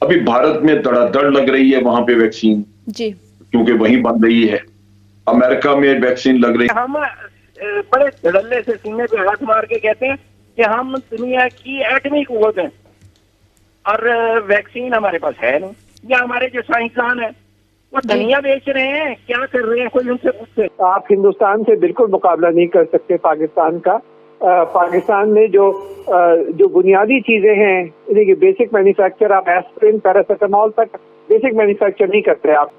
अभी भारत में धड़ाधड़ लग रही है वहां पे वैक्सीन, जी। क्योंकि वहीं बन रही है। अमेरिका में वैक्सीन लग रही है। हम बड़े धड़ल्ले से सीने पे हाथ मार के कहते हैं कि हम दुनिया की एटमी कुव्वत हैं और वैक्सीन हमारे पास है नहीं, या हमारे जो साइंसदान है वो धनिया बेच रहे हैं, क्या कर रहे हैं, कोई उनसे पूछे। आप हिंदुस्तान से बिल्कुल मुकाबला नहीं कर सकते पाकिस्तान का। पाकिस्तान में जो बुनियादी चीजें हैं, इनकी बेसिक मैन्युफैक्चर, आप एस्पिरिन पैरासिटामोल तक बेसिक मैन्युफैक्चर नहीं करते आप।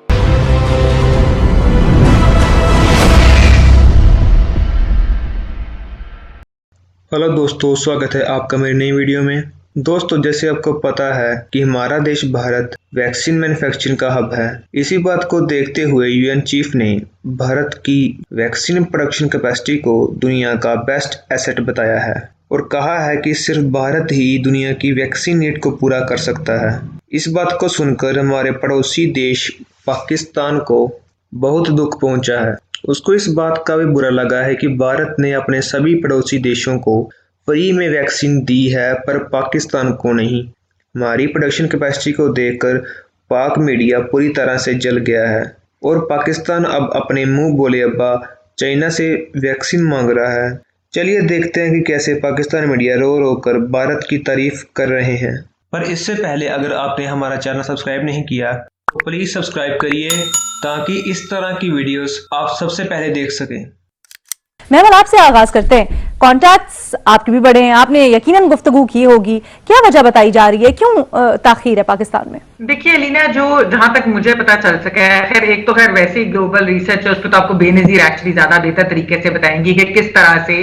हेलो दोस्तों, स्वागत है आपका मेरी नई वीडियो में। दोस्तों, जैसे आपको पता है कि हमारा देश भारत वैक्सीन मैन्युफैक्चरिंग का हब है। इसी बात को देखते हुए यूएन चीफ ने भारत की वैक्सीन प्रोडक्शन कैपेसिटी को दुनिया का बेस्ट एसेट बताया है और कहा है कि सिर्फ भारत ही दुनिया की वैक्सीन नीड को पूरा कर सकता है। इस बात को सुनकर हमारे पड़ोसी देश पाकिस्तान को बहुत दुख पहुंचा है। उसको इस बात का भी बुरा लगा है कि भारत ने अपने सभी पड़ोसी देशों को फ्री में वैक्सीन दी है पर पाकिस्तान को नहीं। हमारी प्रोडक्शन कैपेसिटी को देखकर पाक मीडिया पूरी तरह से जल गया है और पाकिस्तान अब अपने मुंह बोले अब्बा चाइना से वैक्सीन मांग रहा है। चलिए देखते हैं कि कैसे पाकिस्तान मीडिया रो रो कर भारत की तारीफ कर रहे हैं। पर इससे पहले अगर आपने हमारा चैनल सब्सक्राइब नहीं किया तो प्लीज सब्सक्राइब करिए ताकि इस तरह की वीडियोस आप सबसे पहले देख सकें। मेहमान, आपसे आगाज करते हैं। कॉन्टैक्ट्स आपके भी बड़े हैं, आपने यकीनन गुफ्तगू की होगी, क्या वजह बताई जा रही है, क्यों ताखीर है पाकिस्तान में? देखिए अलीना, जो जहां तक मुझे पता चल सका है, खैर एक तो खैर वैसे ही ग्लोबल रिसर्च है, उसको तो आपको बेनजीर एक्चुअली ज्यादा बेहतर तरीके से बताएंगी कि किस तरह से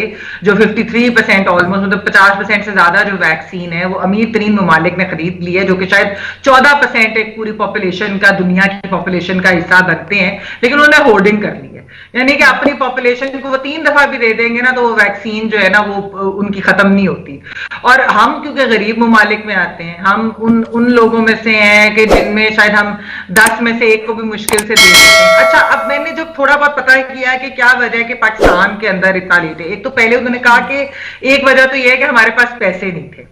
जो 53% ऑलमोस्ट मतलब 50% से ज्यादा जो वैक्सीन है वो अमीर तरीन ममालिक ने खरीद ली है, जो कि शायद 14% एक पूरी पॉपुलेशन का, दुनिया की पॉपुलेशन का हिस्सा बनते हैं, लेकिन उन्होंने होर्डिंग कर ली है। यानी कि अपनी पॉपुलेशन को वो 3 दफा भी दे देंगे ना तो वो वैक्सीन जो है ना वो उनकी खत्म नहीं होती। और हम क्योंकि गरीब ममालिक में आते हैं, हम उन लोगों में से हैं कि जिनमें शायद हम 10 में से एक को भी मुश्किल से दे सकते हैं। अच्छा, अब मैंने जब थोड़ा बहुत पता किया है कि क्या वजह है कि पाकिस्तान के अंदर इतना लेट है, एक तो पहले उन्होंने कहा कि एक वजह तो यह है कि हमारे पास पैसे नहीं थे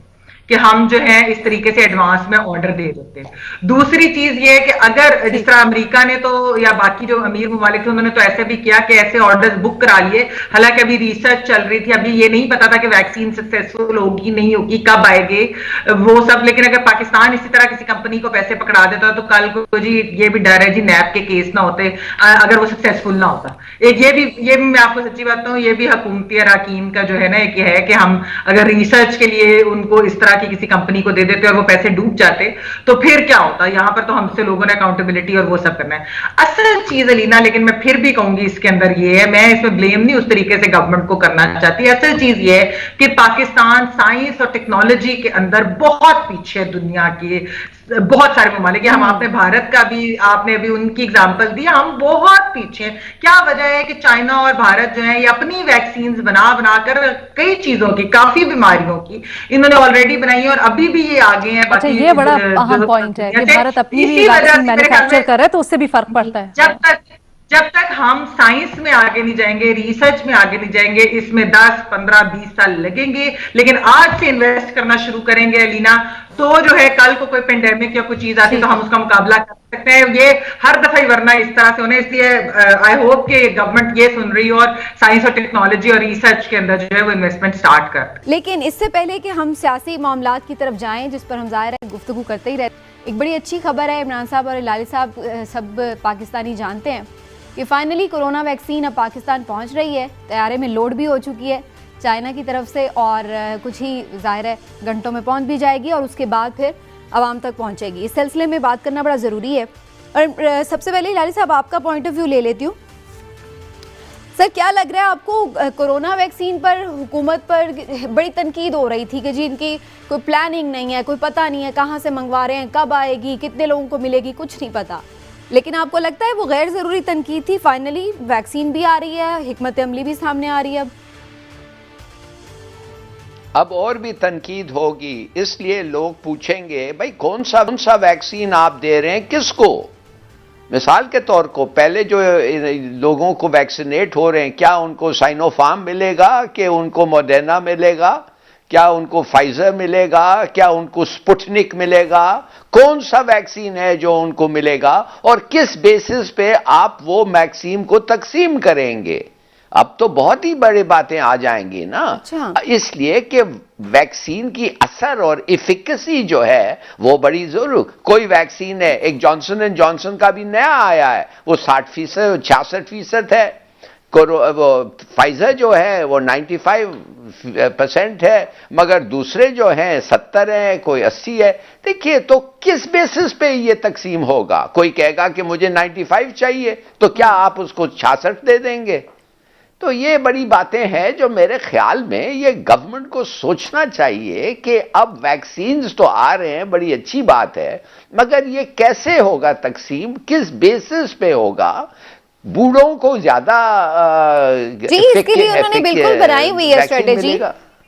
कि हम जो है इस तरीके से एडवांस में ऑर्डर दे देते हैं। दूसरी चीज ये है कि अगर जिस तरह अमेरिका ने तो या बाकी जो अमीर ममालिक थे उन्होंने तो ऐसे भी किया कि ऐसे ऑर्डर्स बुक करा लिए, हालांकि अभी रिसर्च चल रही थी, अभी ये नहीं पता था कि वैक्सीन सक्सेसफुल होगी नहीं होगी, कब आएंगे वो सब। लेकिन अगर पाकिस्तान इसी तरह किसी कंपनी को पैसे पकड़ा देता तो कल को जी ये भी डर है जी नैब के केस ना होते अगर वो सक्सेसफुल ना होता। एक ये भी मैं आपको सच्ची बात कहूं, ये भी हुकूमती हकीम का जो है ना एक है कि हम अगर रिसर्च के लिए उनको इस तरह की किसी कंपनी को दे देते और वो पैसे डूब जाते तो फिर क्या होता। यहां पर तो हमसे लोगों ने अकाउंटेबिलिटी और वो सब करना है। असल चीज अलीना, लेकिन मैं फिर भी कहूंगी इसके अंदर ये है, मैं इसमें ब्लेम नहीं उस तरीके से गवर्नमेंट को करना चाहती। असल चीज ये है कि पाकिस्तान साइंस और टेक्नोलॉजी के अंदर बहुत पीछे है दुनिया के बहुत सारे ममालिक। हम आपने भारत का भी आपने अभी उनकी एग्जांपल दी, हम बहुत पीछे हैं। क्या वजह है कि चाइना और भारत जो है ये अपनी वैक्सीन बना बनाकर कई चीजों की, काफी बीमारियों की इन्होंने ऑलरेडी बनाई है और अभी भी ये आगे हैं। अच्छा, ये बड़ा अहम पॉइंट है कि भारत अपनी भी वैक्सीन मैन्युफैक्चर कर रहा है तो उससे भी फर्क पड़ता है। जब तक हम साइंस में आगे नहीं जाएंगे, रिसर्च में आगे नहीं जाएंगे, इसमें 10, 15, 20 साल लगेंगे। लेकिन आज से इन्वेस्ट करना शुरू करेंगे अलीना तो जो है कल को कोई पेंडेमिक या कोई चीज आती तो हम उसका मुकाबला कर सकते हैं। ये हर दफा ही वरना इस तरह से होने, इसलिए आई होप कि गवर्नमेंट ये सुन रही हो और साइंस और टेक्नोलॉजी और रिसर्च के अंदर जो है वो इन्वेस्टमेंट स्टार्ट कर। लेकिन इससे पहले कि हम सियासी मामलात की तरफ जाएं, जिस पर हम ज़ाहिर है गुफ्तगू करते ही रहते, एक बड़ी अच्छी खबर है, इमरान साहब और लाली साहब सब पाकिस्तानी जानते हैं कि फाइनली कोरोना वैक्सीन अब पाकिस्तान पहुंच रही है। तैयारे में लोड भी हो चुकी है चाइना की तरफ से और कुछ ही ज़ाहिर है घंटों में पहुंच भी जाएगी और उसके बाद फिर आवाम तक पहुंचेगी। इस सिलसिले में बात करना बड़ा ज़रूरी है और सबसे पहले लाली साहब आपका पॉइंट ऑफ व्यू ले लेती हूँ। सर, क्या लग रहा है आपको, कोरोना वैक्सीन पर हुकूमत पर बड़ी तनकीद हो रही थी कि जी इनकी कोई प्लानिंग नहीं है, कोई पता नहीं है कहाँ से मंगवा रहे हैं, कब आएगी, कितने लोगों को मिलेगी, कुछ नहीं पता। लेकिन आपको लगता है वो गैर ज़रूरी तनकीद थी? फाइनली वैक्सीन भी आ रही है, हिकमत अमली भी सामने आ रही है। अब और भी तनकीद होगी, इसलिए लोग पूछेंगे भाई कौन सा वैक्सीन आप दे रहे हैं, किसको। मिसाल के तौर को पहले जो लोगों को वैक्सीनेट हो रहे हैं, क्या उनको साइनोफार्म मिलेगा कि उनको मॉडर्ना मिलेगा क्या उनको फाइजर मिलेगा, क्या उनको स्पुटनिक मिलेगा, कौन सा वैक्सीन है जो उनको मिलेगा और किस बेसिस पे आप वो वैक्सीन को तकसीम करेंगे। अब तो बहुत ही बड़ी बातें आ जाएंगी ना। अच्छा। इसलिए कि वैक्सीन की असर और इफिकेसी जो है वो बड़ी जरूर। कोई वैक्सीन है, एक जॉनसन एंड जॉनसन का भी नया आया है, वो 60%, 66% है। वो फाइजर जो है वो 95% है, मगर दूसरे जो हैं 70 है, कोई 80 है। देखिए, तो किस बेसिस पे ये तकसीम होगा? कोई कहेगा कि मुझे 95 चाहिए, तो क्या आप उसको 66 दे देंगे? तो ये बड़ी बातें हैं जो मेरे ख्याल में ये गवर्नमेंट को सोचना चाहिए कि अब वैक्सीन्स तो आ रहे हैं, बड़ी अच्छी बात है, मगर ये कैसे होगा तकसीम, किस बेसिस पे होगा? बूढ़ों को ज्यादा जी, इसके लिए उन्होंने बिल्कुल बनाई हुई है स्ट्रेटेजी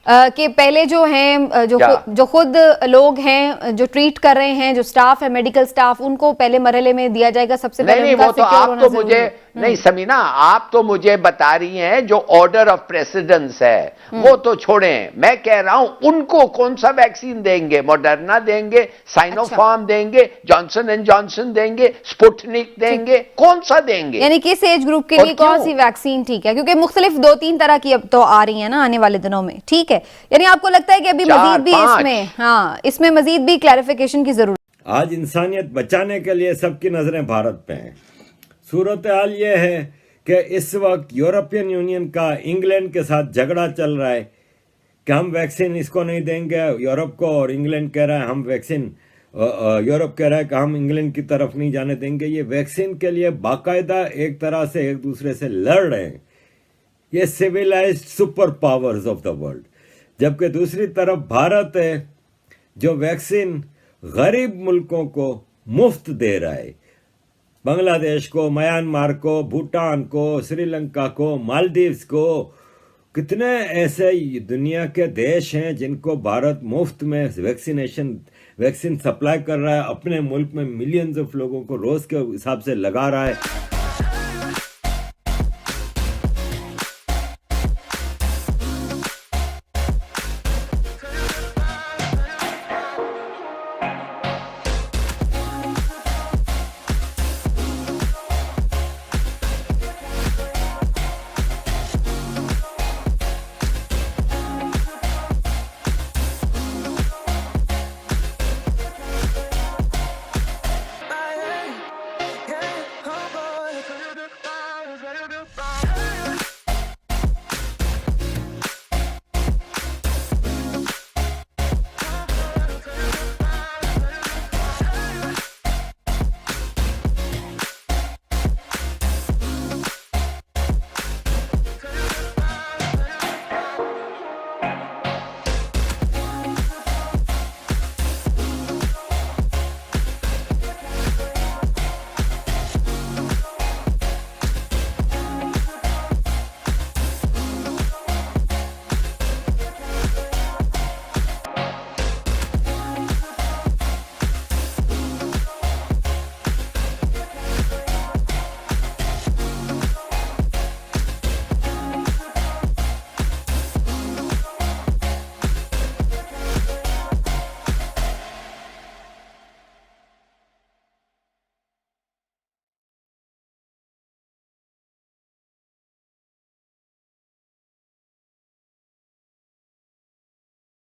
कि पहले जो हैं जो खुद लोग हैं जो ट्रीट कर रहे हैं, जो स्टाफ है, मेडिकल स्टाफ, उनको पहले मरहले में दिया जाएगा सबसे पहले। नहीं, वो तो आप तो मुझे नहीं समीना, आप तो मुझे बता रही हैं जो ऑर्डर ऑफ प्रेसिडेंस है वो तो छोड़ें। मैं कह रहा हूं उनको कौन सा वैक्सीन देंगे? मॉडर्ना देंगे, साइनोफार्म देंगे, जॉनसन एंड जॉनसन देंगे, स्पुटनिक देंगे, कौन सा देंगे? यानी किस एज ग्रुप के लिए कौन सी वैक्सीन ठीक है? क्योंकि मुख्तलिफ 2-3 तरह की अब तो आ रही है ना आने वाले दिनों में। ठीक है, यानी आपको लगता है कि अभी मजीद भी इसमें मजीद भी क्लैरिफिकेशन की जरूरत? आज इंसानियत बचाने के लिए सबकी नजरें भारत पे हैं। सूरत हाल ये है कि इस वक्त यूरोपियन यूनियन का इंग्लैंड के साथ झगड़ा चल रहा है कि हम वैक्सीन इसको नहीं देंगे यूरोप को, और इंग्लैंड कह रहा है हम वैक्सीन, यूरोप कह रहा है कि हम इंग्लैंड की तरफ नहीं जाने देंगे। ये वैक्सीन के लिए बाकायदा एक तरह से एक दूसरे से लड़ रहे हैं, ये civilised super powers of the world. जबकि दूसरी तरफ भारत है जो वैक्सीन गरीब मुल्कों को मुफ्त दे रहा है, बांग्लादेश को, म्यांमार को, भूटान को, श्रीलंका को, मालदीव्स को। कितने ऐसे दुनिया के देश हैं जिनको भारत मुफ्त में वैक्सीन सप्लाई कर रहा है, अपने मुल्क में मिलियंस ऑफ लोगों को रोज के हिसाब से लगा रहा है।